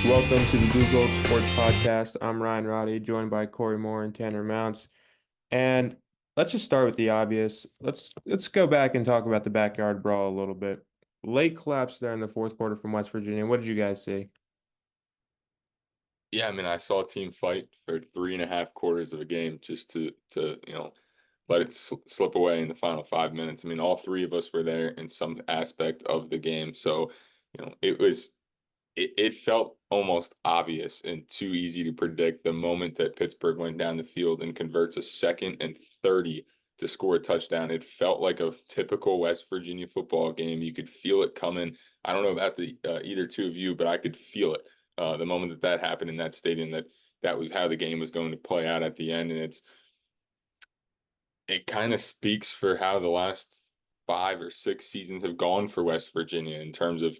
Welcome to the Blue Gold Sports Podcast. I'm Ryan Roddy, joined by Korey Moore and Tanner Mountz. And let's just start with the obvious. Let's go back and talk about the backyard brawl a little bit. Late collapse there in the fourth quarter from West Virginia. What did you guys see? Yeah, I mean, I saw a team fight for 3.5 quarters of a game just to let it slip away in the final 5 minutes. I mean, all three of us were there in some aspect of the game, so it felt almost obvious and too easy to predict the moment that Pittsburgh went down the field and converts a 2nd and 30 to score a touchdown. It felt like a typical West Virginia football game. You could feel it coming. I don't know about the either two of you, but I could feel it the moment that happened in that stadium. That was how the game was going to play out at the end, and it kind of speaks for how the last 5 or 6 seasons have gone for West Virginia in terms of,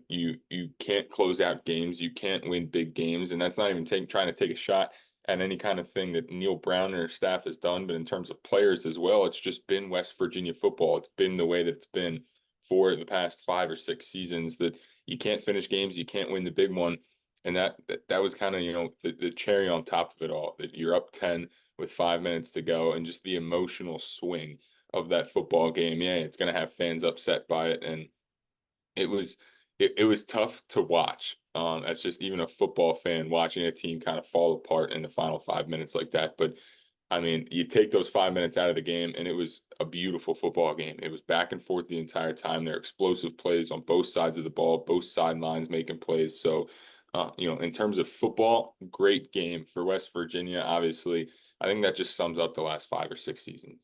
you can't close out games, you can't win big games, and that's not even trying to take a shot at any kind of thing that Neil Brown and her staff has done, but in terms of players as well, it's just been West Virginia football. It's been the way that it's been for the past 5 or 6 seasons, that you can't finish games, you can't win the big one. And that was kind of, the cherry on top of it all, that you're up 10 with 5 minutes to go, and just the emotional swing of that football game. Yeah, it's going to have fans upset by it, and it was it was tough to watch. As just even a football fan watching a team kind of fall apart in the final 5 minutes like that. But I mean, you take those 5 minutes out of the game, and it was a beautiful football game. It was back and forth the entire time. There are explosive plays on both sides of the ball, both sidelines making plays. So, in terms of football, great game for West Virginia. Obviously, I think that just sums up the last 5 or 6 seasons.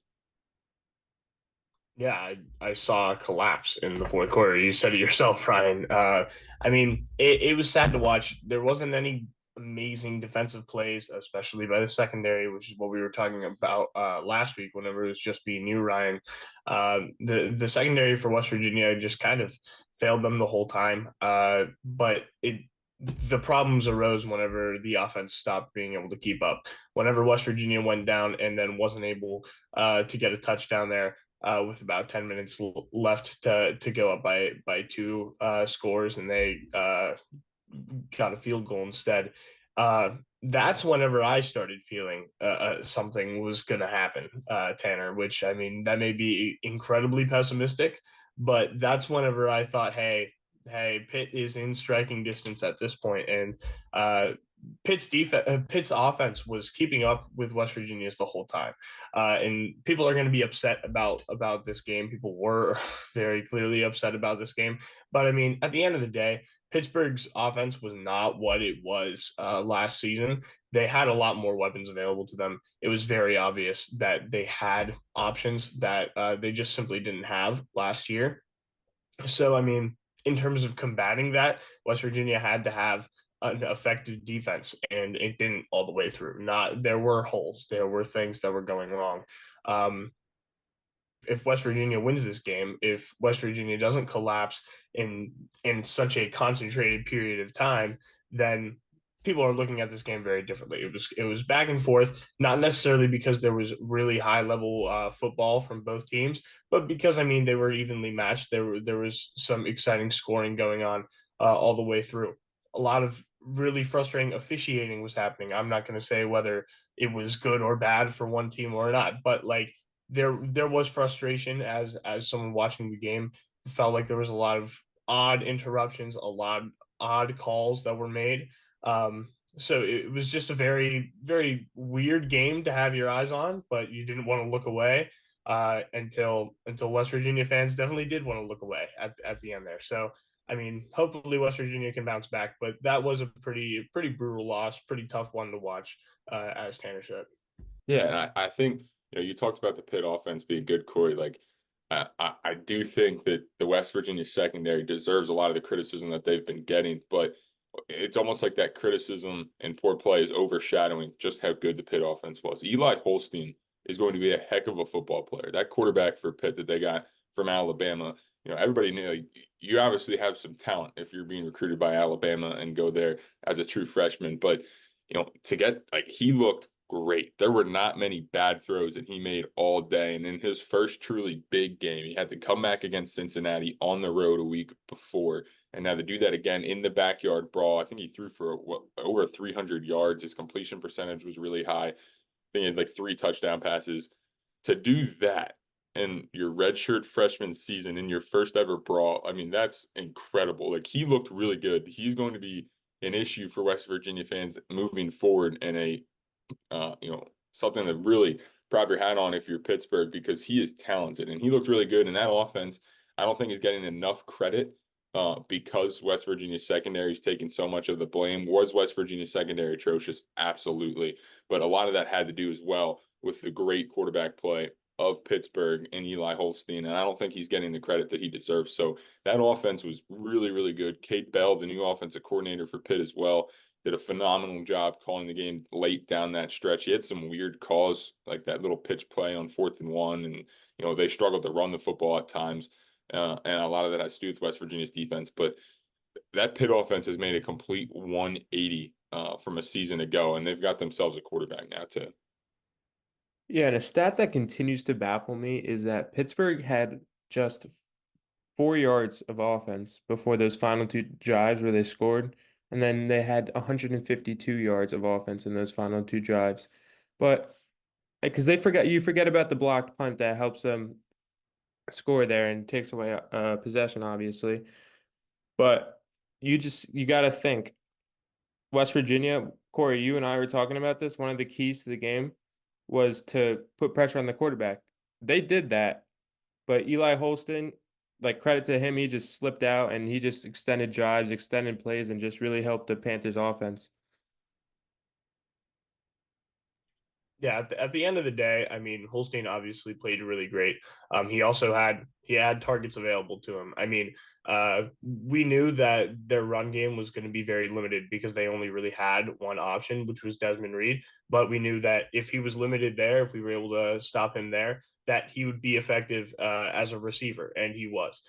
Yeah, I saw a collapse in the fourth quarter. You said it yourself, Ryan. I mean, it was sad to watch. There wasn't any amazing defensive plays, especially by the secondary, which is what we were talking about last week whenever it was just being you, Ryan. The secondary for West Virginia just kind of failed them the whole time. But the problems arose whenever the offense stopped being able to keep up. Whenever West Virginia went down and then wasn't able to get a touchdown there, with about 10 minutes left to go up by two scores, and they got a field goal instead. That's whenever I started feeling something was going to happen, Tanner, which, I mean, that may be incredibly pessimistic, but that's whenever I thought, hey, Pitt is in striking distance at this point, and Pitt's offense was keeping up with West Virginia's the whole time, and people are going to be upset about this game. People were very clearly upset about this game, but I mean, at the end of the day, Pittsburgh's offense was not what it was last season. They had a lot more weapons available to them. It was very obvious that they had options that they just simply didn't have last year. So, I mean, in terms of combating that, West Virginia had to have an effective defense, and it didn't all the way through. Not There were holes, there were things that were going wrong. Um, if West Virginia wins this game, if West Virginia doesn't collapse in such a concentrated period of time, then people are looking at this game very differently. It was back and forth, not necessarily because there was really high level football from both teams, but because, I mean, they were evenly matched. There was some exciting scoring going on all the way through. A lot of really frustrating officiating was happening. I'm not going to say whether it was good or bad for one team or not, but like there was frustration as someone watching the game. It felt like there was a lot of odd interruptions, a lot of odd calls that were made. So it was just a very, very weird game to have your eyes on, but you didn't want to look away until West Virginia fans definitely did want to look away at the end there. So, I mean, hopefully West Virginia can bounce back, but that was a pretty brutal loss, pretty tough one to watch, as Tanner said. Yeah, and I think you talked about the Pitt offense being good, Corey. Like, I do think that the West Virginia secondary deserves a lot of the criticism that they've been getting, but it's almost like that criticism and poor play is overshadowing just how good the Pitt offense was. Eli Holstein is going to be a heck of a football player. That quarterback for Pitt that they got from Alabama, everybody knew, like, you obviously have some talent if you're being recruited by Alabama and go there as a true freshman, but to get, like, he looked great. There were not many bad throws that he made all day. And in his first truly big game, he had to come back against Cincinnati on the road a week before. And now to do that again in the backyard brawl, I think he threw for over 300 yards. His completion percentage was really high. I think he had like 3 touchdown passes. To do that in your redshirt freshman season in your first ever brawl, I mean, that's incredible. Like he looked really good. He's going to be an issue for West Virginia fans moving forward in a something to really prop your hat on if you're Pittsburgh, because he is talented and he looked really good in that offense. I don't think he's getting enough credit because West Virginia's secondary is taking so much of the blame. Was West Virginia's secondary atrocious? Absolutely. But a lot of that had to do as well with the great quarterback play of Pittsburgh and Eli Holstein. And I don't think he's getting the credit that he deserves. So that offense was really, really good. Kate Bell, the new offensive coordinator for Pitt as well, did a phenomenal job calling the game late down that stretch. He had some weird calls, like that little pitch play on 4th and 1. And, they struggled to run the football at times. And a lot of that has to do with West Virginia's defense. But that Pitt offense has made a complete 180 from a season ago. And they've got themselves a quarterback now, too. Yeah, and a stat that continues to baffle me is that Pittsburgh had just 4 yards of offense before those final two drives where they scored, and then they had 152 yards of offense in those final two drives. But because you forget about the blocked punt that helps them score there and takes away possession, obviously. But you got to think West Virginia, Korey, you and I were talking about this. One of the keys to the game was to put pressure on the quarterback. They did that, but Eli Holston, like credit to him, he just slipped out and he just extended drives, extended plays, and just really helped the Panthers offense. Yeah, at the end of the day, I mean, Holstein obviously played really great. He had targets available to him. I mean, we knew that their run game was going to be very limited because they only really had one option, which was Desmond Reed. But we knew that if he was limited there, if we were able to stop him there, that he would be effective as a receiver, and he was.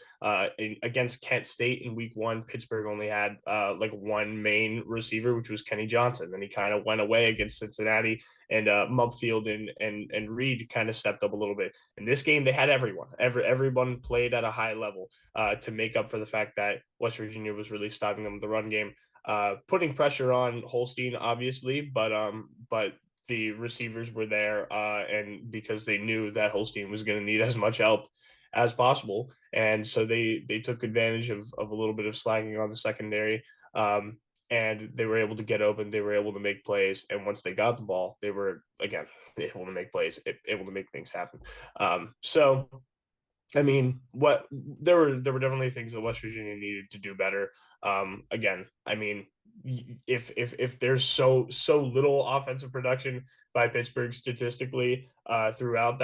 Against Kent State in Week 1, Pittsburgh only had like one main receiver, which was Kenny Johnson. Then he kind of went away against Cincinnati, and Mumfield and Reed kind of stepped up a little bit. In this game, they had everyone. Everyone played at a high level to make up for the fact that West Virginia was really stopping them with the run game, putting pressure on Holstein, obviously, but the receivers were there, and because they knew that Holstein was going to need as much help as possible, and so they took advantage of a little bit of slacking on the secondary. And they were able to get open. They were able to make plays, and once they got the ball, they were again able to make plays, able to make things happen. So I mean, what there were definitely things that West Virginia needed to do better. Again, I mean, if there's so little offensive production by Pittsburgh statistically throughout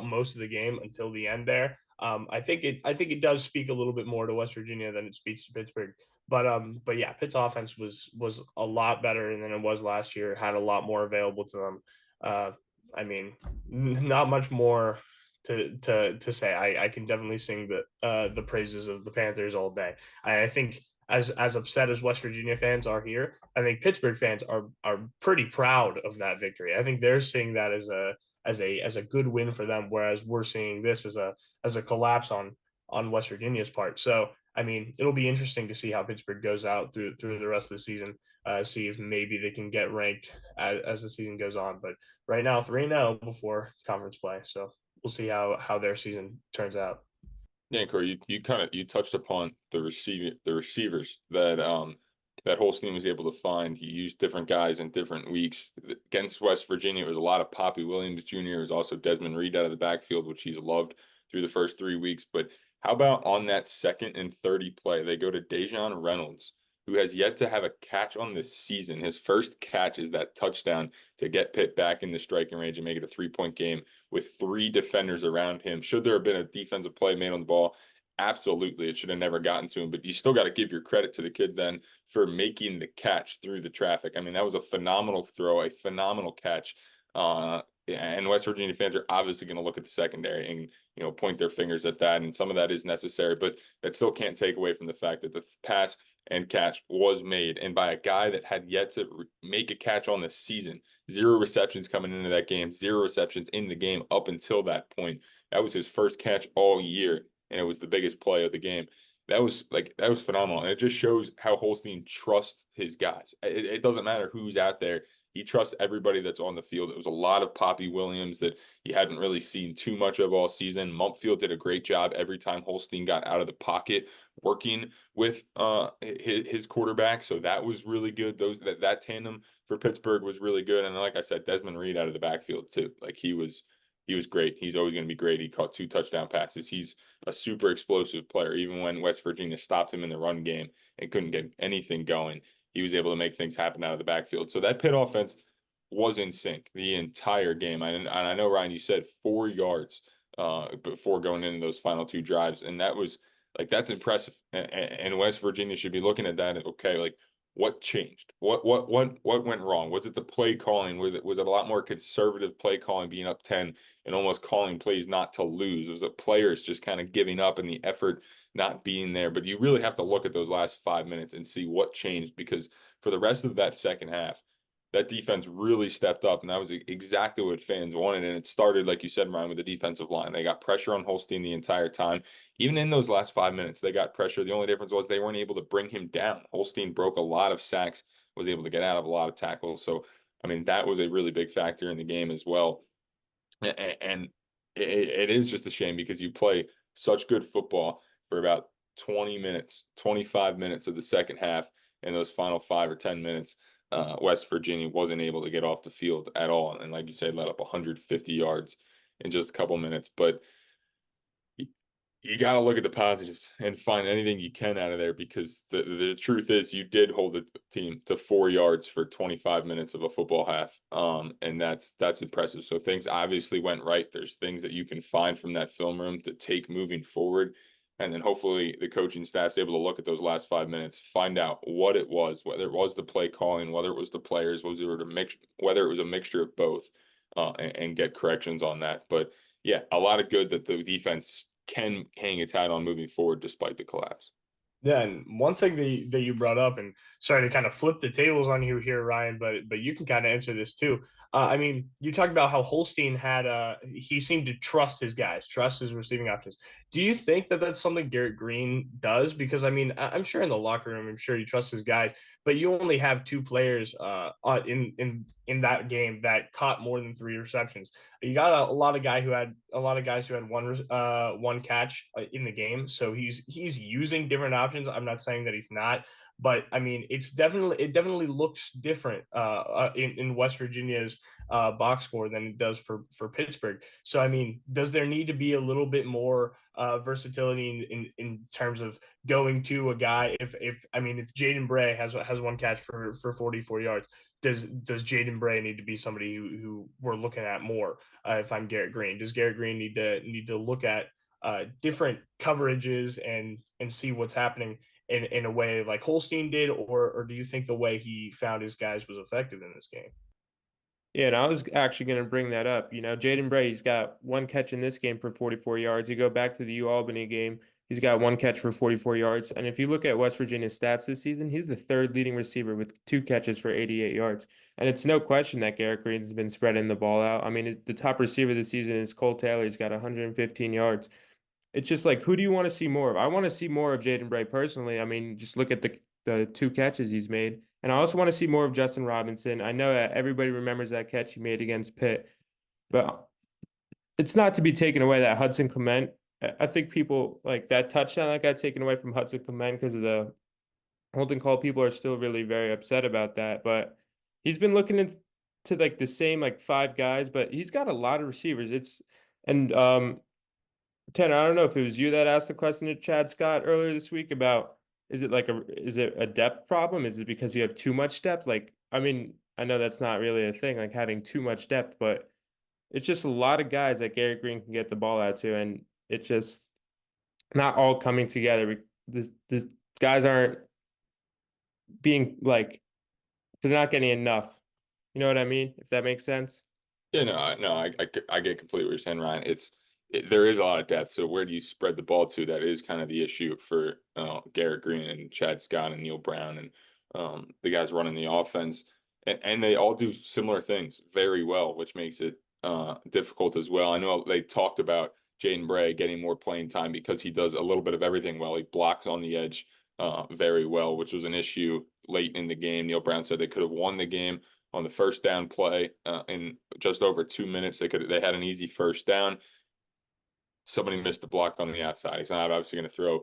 most of the game until the end there, I think it does speak a little bit more to West Virginia than it speaks to Pittsburgh. But yeah, Pitt's offense was a lot better than it was last year. Had a lot more available to them. I mean, not much more to say. I can definitely sing the praises of the Panthers all day. I think as upset as West Virginia fans are here, I think Pittsburgh fans are pretty proud of that victory. I think they're seeing that as a good win for them, whereas we're seeing this as a collapse on West Virginia's part. So I mean, it'll be interesting to see how Pittsburgh goes out through the rest of the season. See if maybe they can get ranked as the season goes on. But right now, 3-0 before conference play. So we'll see how their season turns out. Yeah, Corey, you touched upon the receivers that Holstein was able to find. He used different guys in different weeks. Against West Virginia, it was a lot of Poppy Williams Jr. It was also Desmond Reed out of the backfield, which he's loved through the first 3 weeks. But how about on that 2nd and 30 play, they go to Dejon Reynolds, who has yet to have a catch on this season. His first catch is that touchdown to get Pitt back in the striking range and make it a 3-point game with 3 defenders around him. Should there have been a defensive play made on the ball? Absolutely. It should have never gotten to him, but you still got to give your credit to the kid then for making the catch through the traffic. I mean, that was a phenomenal throw, a phenomenal catch. and West Virginia fans are obviously going to look at the secondary and, point their fingers at that. And some of that is necessary, but that still can't take away from the fact that the pass and catch was made, and by a guy that had yet to make a catch on the season. 0 receptions coming into that game, 0 receptions in the game up until that point. That was his first catch all year, and it was the biggest play of the game. That was phenomenal, and it just shows how Holstein trusts his guys. It doesn't matter who's out there. He trusts everybody that's on the field. It was a lot of Poppy Williams that you hadn't really seen too much of all season. Mumpfield did a great job every time Holstein got out of the pocket working with his quarterback. So that was really good. That tandem for Pittsburgh was really good. And like I said, Desmond Reed out of the backfield too. Like he was great. He's always going to be great. He caught 2 touchdown passes. He's a super explosive player. Even when West Virginia stopped him in the run game and couldn't get anything going, he was able to make things happen out of the backfield. So that Pitt offense was in sync the entire game. And I know, Ryan, you said 4 yards before going into those final 2 drives. And that's impressive. And West Virginia should be looking at that. Okay, like what changed? What went wrong? Was it the play calling? Was it a lot more conservative play calling, being up 10 and almost calling plays not to lose? Was it players just kind of giving up and the effort not being there? But you really have to look at those last 5 minutes and see what changed, because for the rest of that second half, that defense really stepped up, and that was exactly what fans wanted. And it started, like you said, Ryan, with the defensive line. They got pressure on Holstein the entire time. Even in those last 5 minutes, they got pressure. The only difference was they weren't able to bring him down. Holstein broke a lot of sacks, was able to get out of a lot of tackles. So, I mean, that was a really big factor in the game as well. And it is just a shame, because you play such good football for about 20 minutes, 25 minutes of the second half, and those final 5 or 10 minutes, West Virginia wasn't able to get off the field at all. And like you said, let up 150 yards in just a couple minutes. But you got to look at the positives and find anything you can out of there, because the truth is you did hold the team to 4 yards for 25 minutes of a football half. And that's impressive. So things obviously went right. There's things that you can find from that film room to take moving forward. And then hopefully the coaching staff's able to look at those last 5 minutes, find out what it was, whether it was the play calling, whether it was the players, whether it was a mixture of both, and get corrections on that. But yeah, a lot of good that the defense can hang its hat on moving forward despite the collapse. Yeah, and one thing that you brought up, and sorry to kind of flip the tables on you here, Ryan, but you can kind of answer this too. I mean, you talked about how Holstein had he seemed to trust his guys, trust his receiving options. Do you think that that's something Garrett Green does? Because I mean, I'm sure in the locker room, I'm sure he trusts his guys, but you only have 2 players in that game that caught more than 3 receptions. You got a lot of guys who had one catch in the game, so he's using different options. I'm not saying that he's not, but I mean, it definitely looks different in West Virginia's box score than it does for Pittsburgh. So I mean, does there need to be a little bit more versatility in terms of going to a guy? If Jaden Bray has one catch for 44 yards, does Jaden Bray need to be somebody who we're looking at more? If I'm Garrett Green, does Garrett Green need to look at different coverages and see what's happening in a way like Holstein did, or do you think the way he found his guys was effective in this game? Yeah, and I was actually going to bring that up. Jaden Bray, he's got 1 catch in this game for 44 yards. You go back to the U-Albany game, he's got 1 catch for 44 yards. And if you look at West Virginia's stats this season, he's the 3rd leading receiver with 2 catches for 88 yards. And it's no question that Garrett Green's been spreading the ball out. I mean, the top receiver this season is Cole Taylor. He's got 115 yards. It's just like, who do you want to see more of? I want to see more of Jaden Bray personally. I mean, just look at the 2 catches he's made. And I also want to see more of Justin Robinson. I know that everybody remembers that catch he made against Pitt, but it's not to be taken away that Hudson Clement. I think people like that touchdown that got taken away from Hudson Clement because of the holding call. People are still really very upset about that, but he's been looking into like the same like 5 guys, but he's got a lot of receivers. Tanner, I don't know if it was you that asked the question to Chad Scott earlier this week about is it a depth problem? Is it because you have too much depth? Like, I mean, I know that's not really a thing, like having too much depth, but it's just a lot of guys that Garrett Green can get the ball out to, and it's just not all coming together. The guys aren't being like, they're not getting enough. You know what I mean? If that makes sense. Yeah, I get completely what you're saying, Ryan. There is a lot of depth. So where do you spread the ball to? That is kind of the issue for Garrett Green and Chad Scott and Neil Brown and the guys running the offense. And they all do similar things very well, which makes it difficult as well. I know they talked about Jaden Bray getting more playing time because he does a little bit of everything well. He blocks on the edge very well, which was an issue late in the game. Neil Brown said they could have won the game on the first down play in just over 2 minutes. They had an easy first down. Somebody missed the block on the outside. He's not obviously going to throw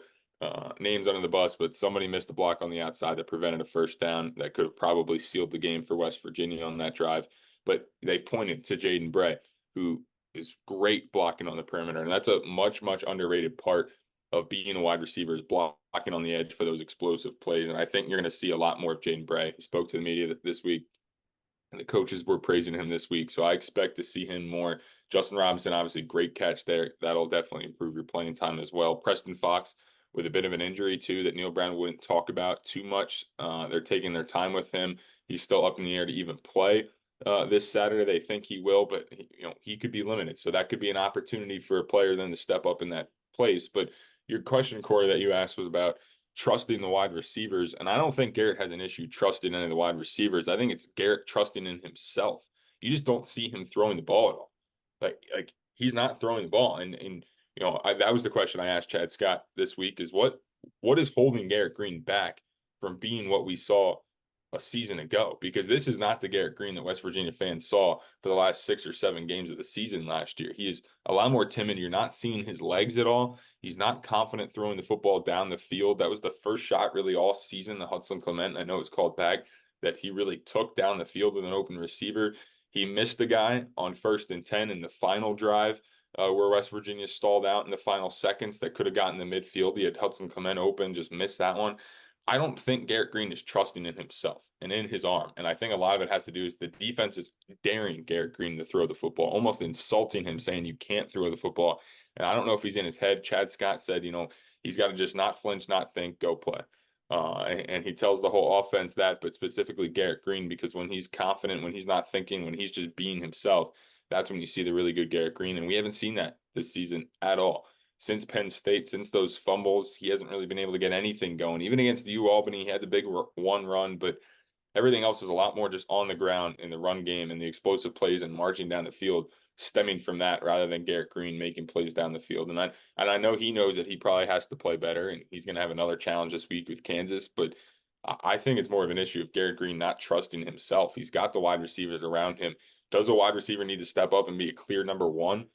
names under the bus, but somebody missed the block on the outside that prevented a first down that could have probably sealed the game for West Virginia on that drive. But they pointed to Jaden Bray, who is great blocking on the perimeter, and that's a much, much underrated part of being a wide receiver is blocking on the edge for those explosive plays. And I think you're going to see a lot more of Jaden Bray. He spoke to the media this week. And the coaches were praising him this week, so I expect to see him more. Justin Robinson, obviously, great catch there. That'll definitely improve your playing time as well. Preston Fox with a bit of an injury too that Neil Brown wouldn't talk about too much. They're taking their time with him. He's still up in the air to even play this Saturday. They think he will, but he could be limited. So that could be an opportunity for a player then to step up in that place. But your question, Korey, that you asked was about trusting the wide receivers. And I don't think Garrett has an issue trusting any of the wide receivers. I think it's Garrett trusting in himself. You just don't see him throwing the ball at all. Like he's not throwing the ball. And that was the question I asked Chad Scott this week is what is holding Garrett Green back from being what we saw a season ago? Because this is not the Garrett Green that West Virginia fans saw for the last 6 or 7 games of the season last year. He is a lot more timid. You're not seeing his legs at all. He's not confident throwing the football down the field. That was the first shot really all season, the Hudson Clement, I know it's called back, that he really took down the field with an open receiver. He missed the guy on 1st and 10 in the final drive where West Virginia stalled out in the final seconds that could have gotten the midfield. He had Hudson Clement open, just missed that one. I don't think Garrett Green is trusting in himself and in his arm. And I think a lot of it has to do is the defense is daring Garrett Green to throw the football, almost insulting him, saying you can't throw the football. And I don't know if he's in his head. Chad Scott said, he's got to just not flinch, not think, go play. And he tells the whole offense that, but specifically Garrett Green, because when he's confident, when he's not thinking, when he's just being himself, that's when you see the really good Garrett Green. And we haven't seen that this season at all. Since Penn State, since those fumbles, he hasn't really been able to get anything going. Even against the U Albany, he had the big one run, but everything else is a lot more just on the ground in the run game and the explosive plays and marching down the field stemming from that rather than Garrett Green making plays down the field. And I know he knows that he probably has to play better and he's going to have another challenge this week with Kansas, but I think it's more of an issue of Garrett Green not trusting himself. He's got the wide receivers around him. Does a wide receiver need to step up and be a clear number one?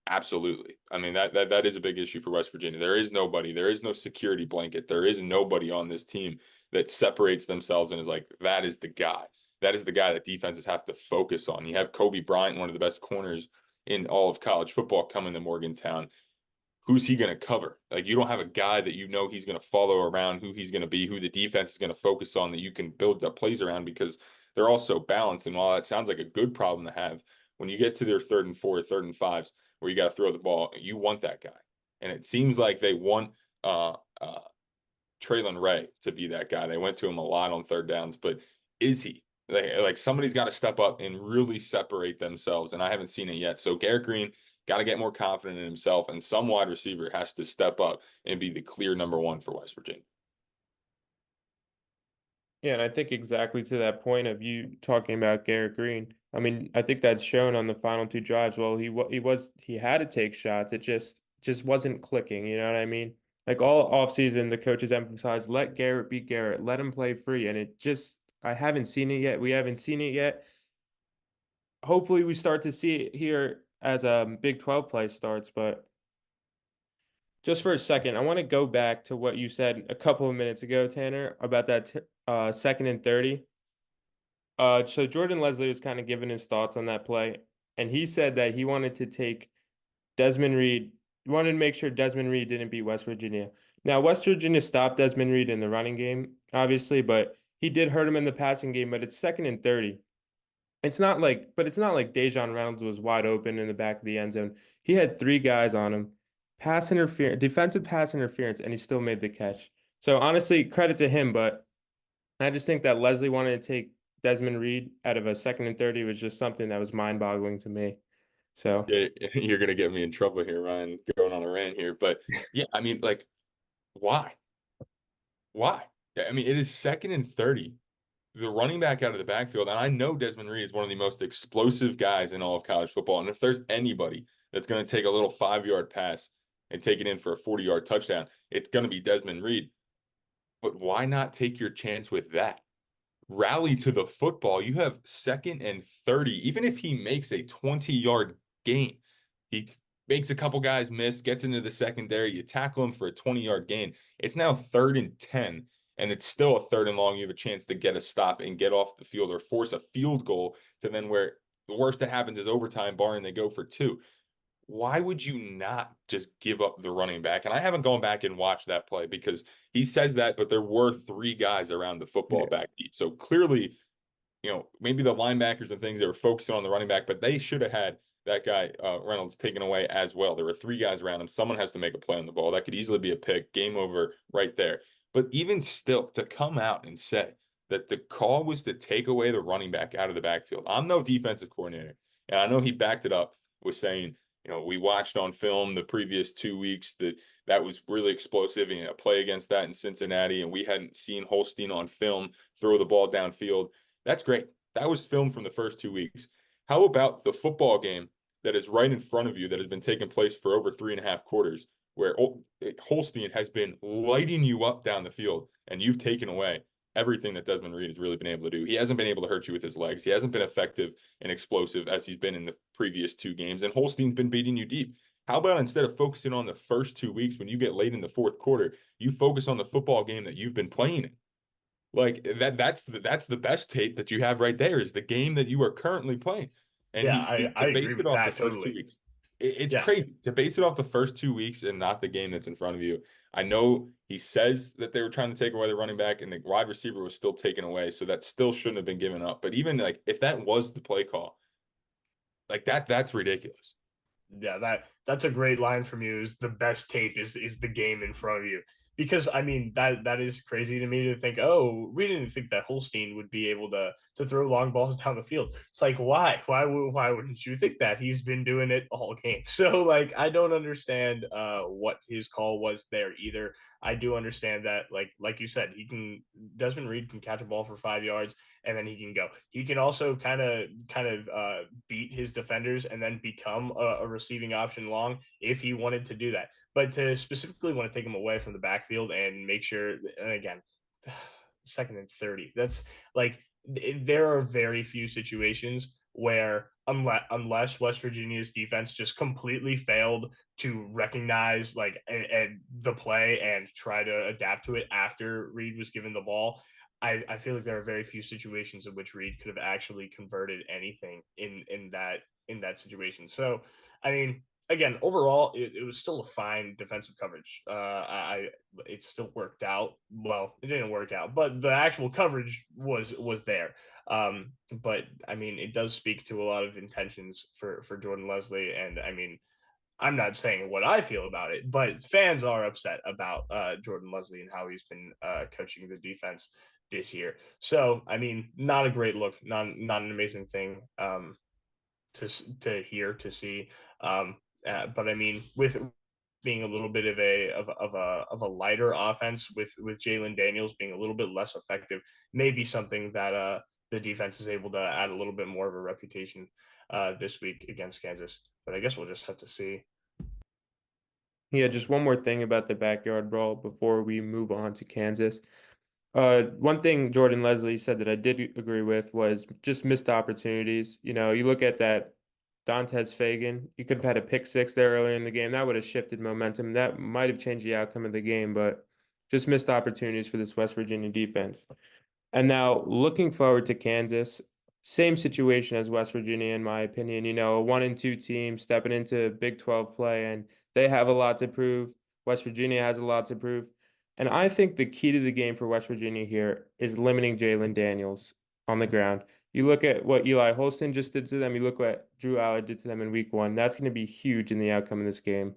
Absolutely. I mean, that is a big issue for West Virginia. There is nobody. There is no security blanket. There is nobody on this team that separates themselves and is like, that is the guy. That is the guy that defenses have to focus on. You have Kobe Bryant, one of the best corners in all of college football, coming to Morgantown. Who's he going to cover? Like, you don't have a guy that he's going to follow around, who he's going to be, who the defense is going to focus on, that you can build up plays around because they're all so balanced. And while that sounds like a good problem to have, when you get to their 3rd and 4, 3rd and 5s, where you got to throw the ball, you want that guy. And it seems like they want Traylon Ray to be that guy. They went to him a lot on 3rd downs, but is he? Like somebody's got to step up and really separate themselves, and I haven't seen it yet. So Garrett Green got to get more confident in himself, and some wide receiver has to step up and be the clear number one for West Virginia. Yeah, and I think exactly to that point of you talking about Garrett Green. I mean, I think that's shown on the final 2 drives. Well, he had to take shots. It just wasn't clicking. You know what I mean? Like all offseason, the coaches emphasized, let Garrett be Garrett, let him play free, and I haven't seen it yet. We haven't seen it yet. Hopefully, we start to see it here as Big 12 play starts. But just for a second, I want to go back to what you said a couple of minutes ago, Tanner, about that 2nd and 30. So Jordan Leslie was kind of giving his thoughts on that play, and he said that he wanted to take Desmond Reed. He wanted to make sure Desmond Reed didn't beat West Virginia. Now, West Virginia stopped Desmond Reed in the running game, obviously, but he did hurt him in the passing game. But it's 2nd and 30. It's not like Dejon Reynolds was wide open in the back of the end zone. He had 3 guys on him, defensive pass interference, and he still made the catch. So honestly, credit to him, but I just think that Leslie wanted to take Desmond Reed out of a 2nd and 30 was just something that was mind-boggling to me. So Yeah, you're gonna get me in trouble here, Ryan, going on a rant here. But yeah, I mean, like, why? Why? Yeah, I mean, it is 2nd and 30. The running back out of the backfield, and I know Desmond Reed is one of the most explosive guys in all of college football. And if there's anybody that's going to take a little 5-yard pass and take it in for a 40-yard touchdown, it's going to be Desmond Reed. But why not take your chance with that? Rally to the football. You have 2nd and 30. Even if he makes a 20-yard gain, he makes a couple guys miss, gets into the secondary, you tackle him for a 20-yard gain. It's now 3rd and 10, and it's still a 3rd and long. You have a chance to get a stop and get off the field or force a field goal to then where the worst that happens is overtime, barring they go for two. Why would you not just give up the running back? And I haven't gone back and watched that play because he says that, but there were 3 guys around the football yeah. back deep. So clearly, maybe the linebackers and things, they were focusing on the running back, but they should have had that guy, Reynolds, taken away as well. There were 3 guys around him. Someone has to make a play on the ball. That could easily be a pick, game over right there. But even still, to come out and say that the call was to take away the running back out of the backfield. I'm no defensive coordinator, and I know he backed it up with saying, we watched on film the previous 2 weeks that was really explosive and a play against that in Cincinnati, and we hadn't seen Holstein on film throw the ball downfield. That's great. That was filmed from the first 2 weeks. How about the football game that is right in front of you that has been taking place for over 3.5 quarters, where Holstein has been lighting you up down the field, and you've taken away everything that Desmond Reed has really been able to do. He hasn't been able to hurt you with his legs. He hasn't been effective and explosive as he's been in the previous 2 games, and Holstein's been beating you deep. How about instead of focusing on the first 2 weeks, when you get late in the fourth quarter, you focus on the football game that you've been playing in? Like that's the best tape that you have right there is the game that you are currently playing. And Yeah, he I to base agree it with off the that first two totally. weeks. It's Yeah. crazy to base it off the first 2 weeks and not the game that's in front of you. I know he says that they were trying to take away the running back and the wide receiver was still taken away, so that still shouldn't have been given up. But even like if that was the play call, like that's ridiculous. Yeah, that's a great line from you. Is the best tape is the game in front of you. Because I mean that is crazy to me to think, oh, we didn't think that Holstein would be able to throw long balls down the field. It's like why wouldn't you think that? He's been doing it all game. So like I don't understand what his call was there either. I do understand that like you said, Desmond Reed can catch a ball for 5 yards and then he can go. He can also kind of beat his defenders and then become a receiving option long if he wanted to do that. But to specifically want to take him away from the backfield and make sure, and again, 2nd and 30. That's like there are very few situations where unless West Virginia's defense just completely failed to recognize the play and try to adapt to it after Reed was given the ball. I feel like there are very few situations in which Reed could have actually converted anything in that situation. So, I mean, again, overall, it was still a fine defensive coverage. It still worked out. Well, it didn't work out, but the actual coverage was there. But I mean, it does speak to a lot of intentions for Jordan Leslie, and I mean, I'm not saying what I feel about it, but fans are upset about Jordan Leslie and how he's been coaching the defense this year. So, I mean, not a great look, not an amazing thing to hear, to see. But I mean, with being a little bit of a lighter offense, with Jalen Daniels being a little bit less effective, maybe something that the defense is able to add a little bit more of a reputation this week against Kansas. But I guess we'll just have to see. Yeah, just one more thing about the backyard brawl before we move on to Kansas. One thing Jordan Leslie said that I did agree with was just missed opportunities. You look at that Dantes Fagan, you could have had a pick six there earlier in the game. That would have shifted momentum. That might have changed the outcome of the game, but just missed opportunities for this West Virginia defense. And now looking forward to Kansas, same situation as West Virginia, in my opinion. A 1-2 team stepping into Big 12 play, and they have a lot to prove. West Virginia has a lot to prove. And I think the key to the game for West Virginia here is limiting Jalen Daniels on the ground. You look at what Eli Holston just did to them. You look what Drew Allar did to them in week 1. That's going to be huge in the outcome of this game.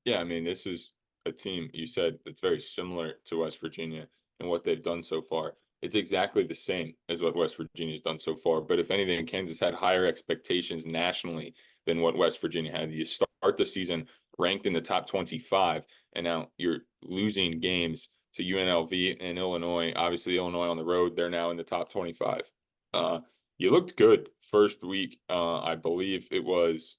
Yeah, I mean, this is a team you said that's very similar to West Virginia and what they've done so far. it's exactly the same as what West Virginia's done so far. But if anything, Kansas had higher expectations nationally than what West Virginia had. You start the season ranked in the top 25, and now you're losing games to UNLV and Illinois. Obviously, Illinois on the road, they're now in the top 25. You looked good first week. I believe it was,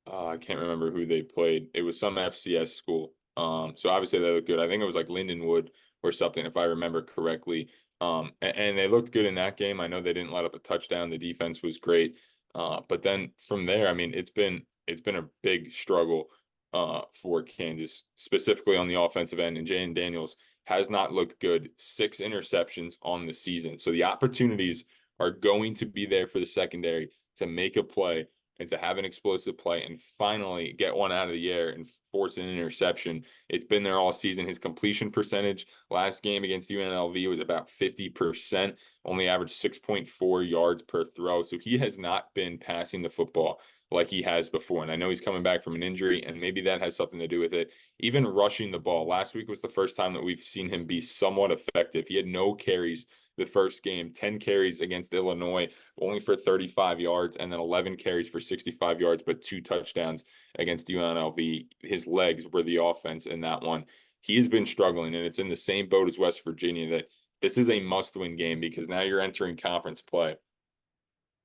I can't remember who they played. It was some FCS school. So obviously they looked good. I think it was like Lindenwood or something, if I remember correctly. And they looked good in that game. I know they didn't let up a touchdown. The defense was great. But then from there, I mean, it's been a big struggle for Kansas, specifically on the offensive end. And Jayden Daniels has not looked good. 6 interceptions on the season. So the opportunities are going to be there for the secondary to make a play and to have an explosive play and finally get one out of the air and force an interception. It's been there all season. His completion percentage last game against UNLV was about 50%, only averaged 6.4 yards per throw. So he has not been passing the football like he has before. And I know he's coming back from an injury, and maybe that has something to do with it. Even rushing the ball. Last week was the first time that we've seen him be somewhat effective. He had no carries the first game, 10 carries against Illinois, only for 35 yards, and then 11 carries for 65 yards, but 2 touchdowns against UNLV. His legs were the offense in that one. He has been struggling, and it's in the same boat as West Virginia that this is a must-win game because now you're entering conference play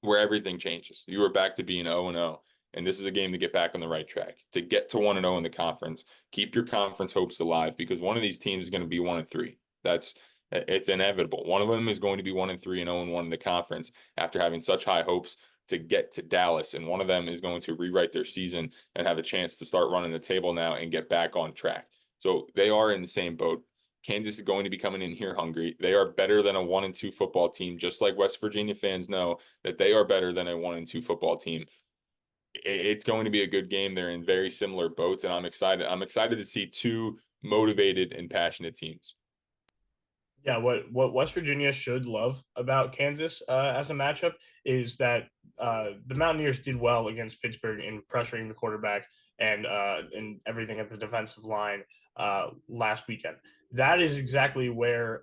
where everything changes. You are back to being 0-0. And this is a game to get back on the right track, to get to 1-0 in the conference. Keep your conference hopes alive because one of these teams is going to be 1-3. It's inevitable. One of them is going to be 1-3 and 0-1 in the conference after having such high hopes to get to Dallas. And one of them is going to rewrite their season and have a chance to start running the table now and get back on track. So they are in the same boat. Kansas is going to be coming in here hungry. They are better than a 1-2 football team, just like West Virginia fans know that they are better than a 1-2 football team. It's going to be a good game. They're in very similar boats, and I'm excited. I'm excited to see 2 motivated and passionate teams. Yeah, what West Virginia should love about Kansas as a matchup is that the Mountaineers did well against Pittsburgh in pressuring the quarterback and everything at the defensive line last weekend. That is exactly where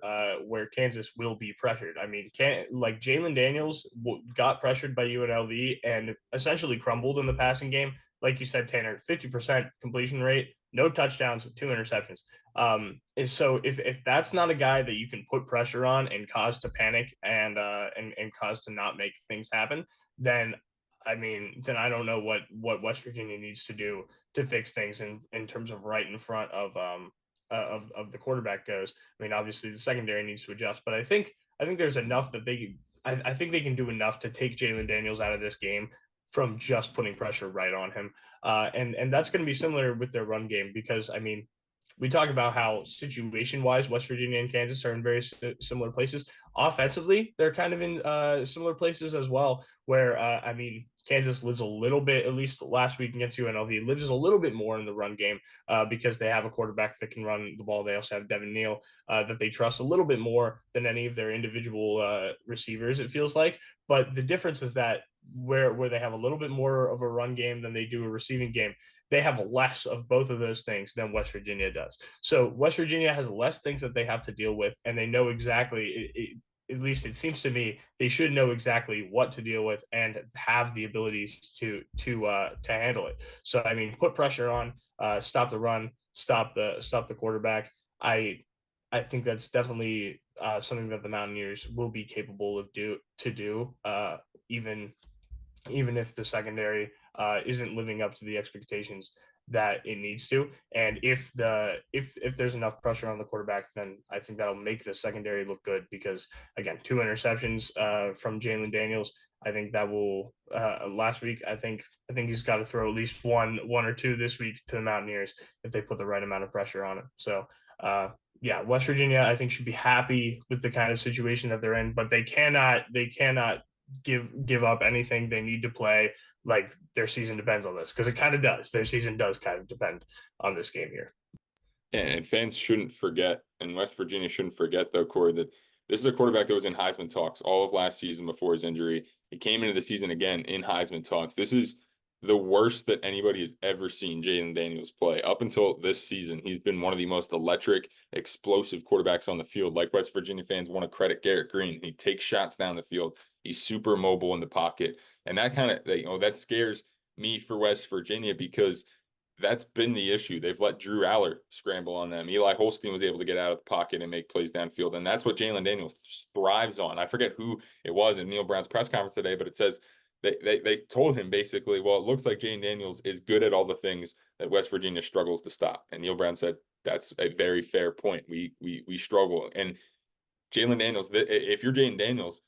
Kansas will be pressured. I mean, like Jayden Daniels got pressured by UNLV and essentially crumbled in the passing game. Like you said, Tanner, 50% completion rate, no touchdowns, 2 interceptions. So if that's not a guy that you can put pressure on and cause to panic and cause to not make things happen, then then I don't know what West Virginia needs to do to fix things in terms of right in front of the quarterback goes. I mean, obviously the secondary needs to adjust, but I think there's enough that I think they can do enough to take Jayden Daniels out of this game from just putting pressure right on him. And that's going to be similar with their run game because, I mean, we talk about how situation-wise West Virginia and Kansas are in very similar places. Offensively, they're kind of in similar places as well, where, Kansas lives a little bit, at least last week against UNLV, lives a little bit more in the run game because they have a quarterback that can run the ball. They also have Devin Neal that they trust a little bit more than any of their individual receivers, it feels like. But the difference is that where they have a little bit more of a run game than they do a receiving game, they have less of both of those things than West Virginia does. So West Virginia has less things that they have to deal with, and they know exactly, at least it seems to me, they should know exactly what to deal with and have the abilities to handle it. So I mean, put pressure on, stop the run, stop the quarterback. I think that's definitely something that the Mountaineers will be capable of do, even if the secondary isn't living up to the expectations that it needs to. And if there's enough pressure on the quarterback, then I think that'll make the secondary look good because again, 2 interceptions from Jayden Daniels. I think that will last week. I think he's got to throw at least one or two this week to the Mountaineers if they put the right amount of pressure on him. So yeah, West Virginia, I think, should be happy with the kind of situation that they're in, but they cannot give up anything. They need to play like their season depends on this because it kind of does. Their season does kind of depend on this game here. And fans shouldn't forget, and West Virginia shouldn't forget, though, Korey, that this is a quarterback that was in Heisman talks all of last season before his injury. He came into the season again in Heisman talks. This is the worst that anybody has ever seen Jalen Daniels play. Up until this season, he's been one of the most electric, explosive quarterbacks on the field. Like West Virginia fans want to credit Garrett Green. He takes shots down the field. He's super mobile in the pocket. And that kind of, that scares me for West Virginia because that's been the issue. They've let Drew Aller scramble on them. Eli Holstein was able to get out of the pocket and make plays downfield. And that's what Jalen Daniels thrives on. I forget who it was in Neil Brown's press conference today, but it says they told him basically, well, it looks like Jalen Daniels is good at all the things that West Virginia struggles to stop. And Neil Brown said, that's a very fair point. We struggle. And Jalen Daniels, if you're Jalen Daniels,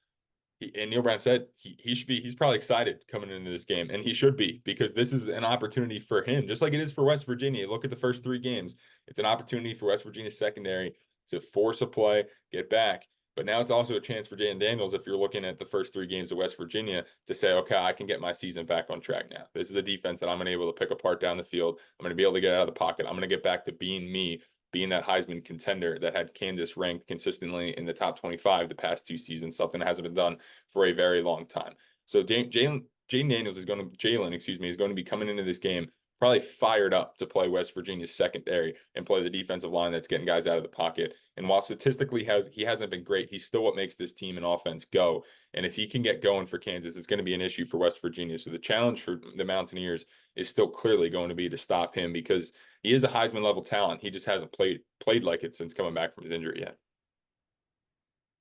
and Neil Brown said he's probably excited coming into this game, and he should be, because this is an opportunity for him, just like it is for West Virginia. Look at the first 3 games. It's an opportunity for West Virginia secondary to force a play, get back. But now it's also a chance for Jalen Daniels, if you're looking at the first 3 games of West Virginia, to say, okay, I can get my season back on track now. This is a defense that I'm going to be able to pick apart down the field. I'm going to be able to get out of the pocket. I'm going to get back to being me, being that Heisman contender that had Kansas ranked consistently in the top 25 the past 2 seasons, something that hasn't been done for a very long time. So Jalen Daniels is going to be coming into this game probably fired up to play West Virginia's secondary and play the defensive line that's getting guys out of the pocket. And while statistically he hasn't been great, he's still what makes this team and offense go. And if he can get going for Kansas, it's going to be an issue for West Virginia. So the challenge for the Mountaineers is still clearly going to be to stop him, because he is a Heisman level talent. He just hasn't played like it since coming back from his injury yet.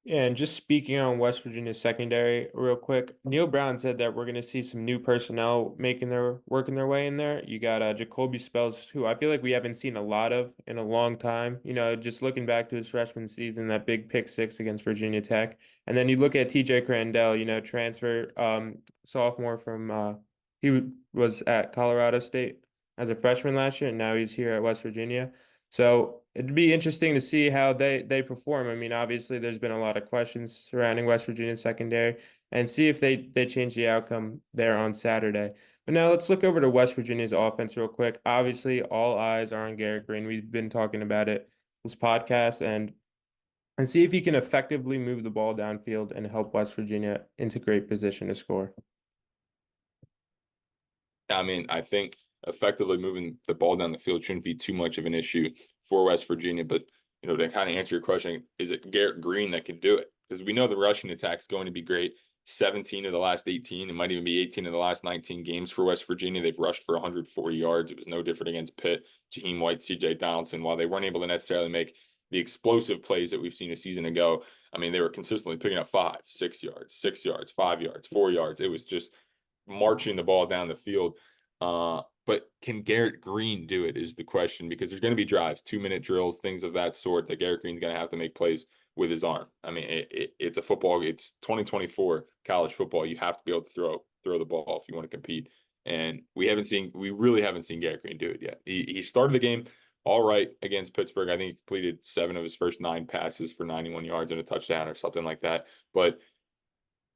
Yeah, and just speaking on West Virginia's secondary real quick, Neil Brown said that we're going to see some new personnel working their way in there. You got Jacoby Spells, who I feel like we haven't seen a lot of in a long time. You know, just looking back to his freshman season, that big pick 6 against Virginia Tech, and then you look at TJ Crandell, you know, transfer sophomore from he was at Colorado State as a freshman last year, and now he's here at West Virginia. So it'd be interesting to see how they perform. I mean, obviously, there's been a lot of questions surrounding West Virginia's secondary, and see if they change the outcome there on Saturday. But now let's look over to West Virginia's offense real quick. Obviously, all eyes are on Garrett Green. We've been talking about it this podcast, and see if he can effectively move the ball downfield and help West Virginia into great position to score. I mean, I think effectively moving the ball down the field shouldn't be too much of an issue for West Virginia. But, to kind of answer your question, is it Garrett Green that can do it? Because we know the rushing attack is going to be great. 17 of the last 18, it might even be 18 of the last 19 games for West Virginia. They've rushed for 140 yards. It was no different against Pitt, Jaheim White, C.J. Donaldson. While they weren't able to necessarily make the explosive plays that we've seen a season ago, I mean, they were consistently picking up 5, 6 yards, 6 yards, 5 yards, 4 yards. It was just marching the ball down the field. But can Garrett Green do it is the question, because there's going to be drives, 2-minute drills, things of that sort, that Garrett Green's going to have to make plays with his arm. I mean, it's a football. It's 2024 college football. You have to be able to throw the ball if you want to compete. And we really haven't seen Garrett Green do it yet. He started the game all right against Pittsburgh. I think he completed 7 of his first 9 passes for 91 yards and a touchdown or something like that. But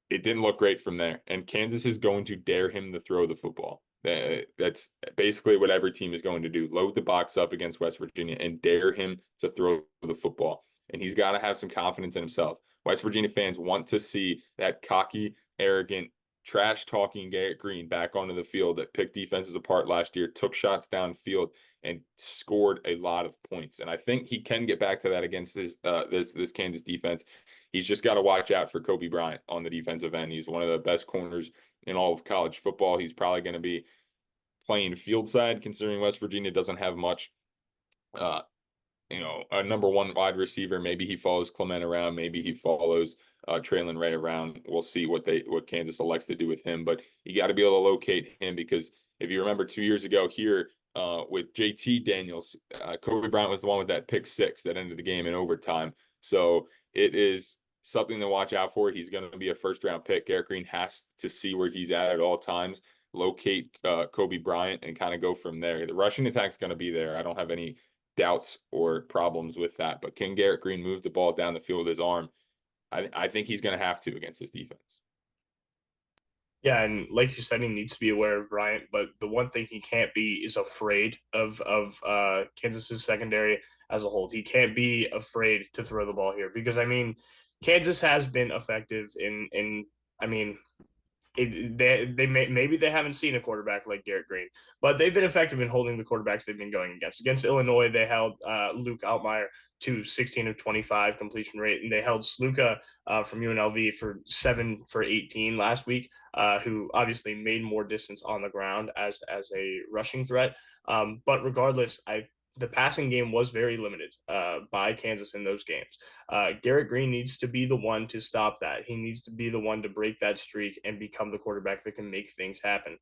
it didn't look great from there. And Kansas is going to dare him to throw the football. That's basically what every team is going to do. Load the box up against West Virginia and dare him to throw the football. And he's got to have some confidence in himself. West Virginia fans want to see that cocky, arrogant, trash-talking Garrett Green back onto the field that picked defenses apart last year, took shots downfield, and scored a lot of points. And I think he can get back to that against this Kansas defense. He's just got to watch out for Kobe Bryant on the defensive end. He's one of the best corners in all of college football. He's probably going to be playing field side, considering West Virginia doesn't have much, a number 1 wide receiver. Maybe he follows Clement around. Maybe he follows Traylon Ray around. We'll see what Kansas elects to do with him. But you got to be able to locate him, because if you remember 2 years ago here with JT Daniels, Kobe Bryant was the one with that pick 6 that ended the game in overtime. So it is something to watch out for. He's going to be a first-round pick. Garrett Green has to see where he's at all times, locate Kobe Bryant, and kind of go from there. The rushing attack is going to be there. I don't have any doubts or problems with that. But can Garrett Green move the ball down the field with his arm? I think he's going to have to against this defense. Yeah, and like you said, he needs to be aware of Bryant, but the one thing he can't be is afraid of Kansas's secondary as a whole. He can't be afraid to throw the ball here, because I mean, Kansas has been effective in I mean, maybe they haven't seen a quarterback like Garrett Green, but they've been effective in holding the quarterbacks they've been going against. Against Illinois, they held Luke Altmaier to 16 of 25 completion rate, and they held Sluka from UNLV for 7 for 18 last week, who obviously made more distance on the ground as a rushing threat. But regardless, the passing game was very limited by Kansas in those games. Garrett Green needs to be the one to stop that. He needs to be the one to break that streak and become the quarterback that can make things happen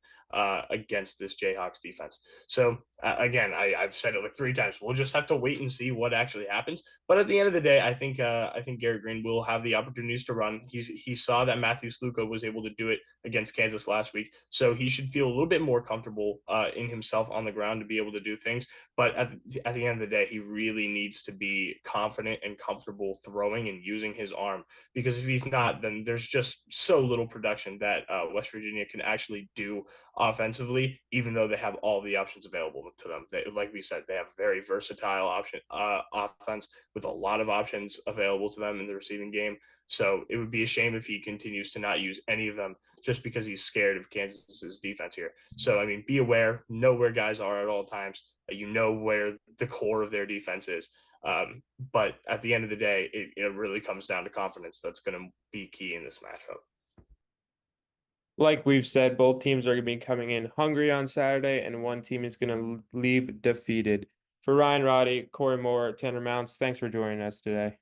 against this Jayhawks defense. So again, I've said it like 3 times. We'll just have to wait and see what actually happens. But at the end of the day, I think Garrett Green will have the opportunities to run. He saw that Matthew Sluka was able to do it against Kansas last week, so he should feel a little bit more comfortable in himself on the ground to be able to do things. But at the end of the day, he really needs to be confident and comfortable throwing and using his arm, because if he's not, then there's just so little production that West Virginia can actually do offensively, even though they have all the options available to them. Like we said, they have a very versatile offense with a lot of options available to them in the receiving game. So it would be a shame if he continues to not use any of them just because he's scared of Kansas's defense here. So, I mean, be aware, know where guys are at all times. You know where the core of their defense is. But at the end of the day, it really comes down to confidence that's going to be key in this matchup. Like we've said, both teams are going to be coming in hungry on Saturday, and one team is going to leave defeated. For Ryan, Roddy, Korey Moore, Tanner Mountz, thanks for joining us today.